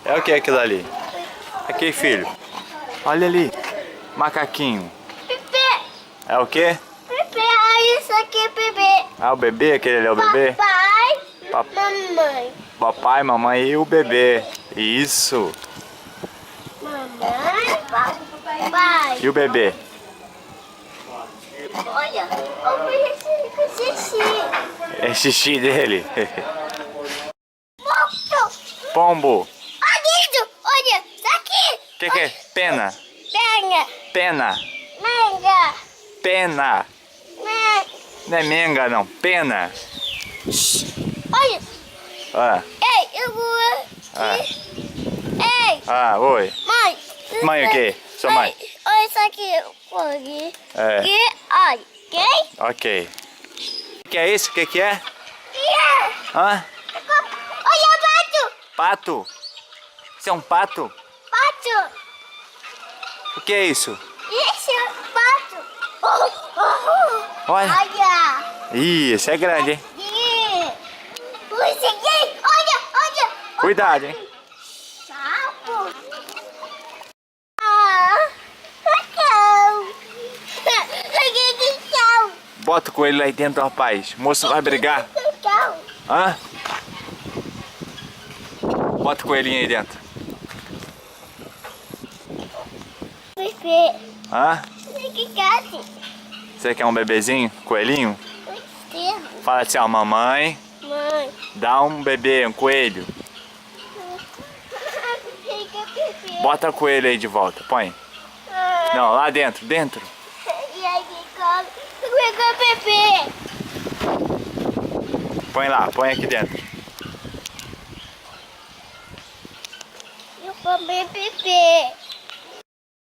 É o que aquilo ali? Aqui, filho. Olha ali. Macaquinho. Bebê. É o quê? Bebê. Ah, isso aqui é bebê. Ah, o bebê? Aquele ali é o bebê? Papai. Mamãe. Papai, mamãe e o bebê. Isso. Mamãe. Papai. E o bebê? Olha, o xixi. É xixi dele. Ponto. Pombo. Olha isso. Olha, isso aqui. O que é? Pena. Pega. Pena. Manga. Pena. Manga. Não é menga, não. Pena. Olha. Ah, Ei, eu vou ah, Ei, oi. mãe. Mãe o quê? Sua mãe? Olha isso aqui. Aqui. É. Aqui. Olha. Ok? Ok. O que é isso? O que é? Yeah. Hã? Olha, pato. Pato? Isso é um pato? Pato. O que é isso? Isso, pato. Olha. Olha. Ih, esse é grande, hein? Olha. Cuidado, hein? Sapo. Ah. Cachorro. Cachorro. Bota o coelho lá dentro, rapaz. O moço vai brigar. Cachorro. Hã? Bota o coelhinho aí dentro. Bebê. Hã? Cachorro. Você quer um bebezinho? Coelhinho? Fala assim, ó, mamãe, Mãe. dá um bebê, um coelho. Bota o coelho aí de volta, põe. Não, lá dentro, dentro. E aí, pegou bebê. Põe lá, põe aqui dentro. Eu comi bebê.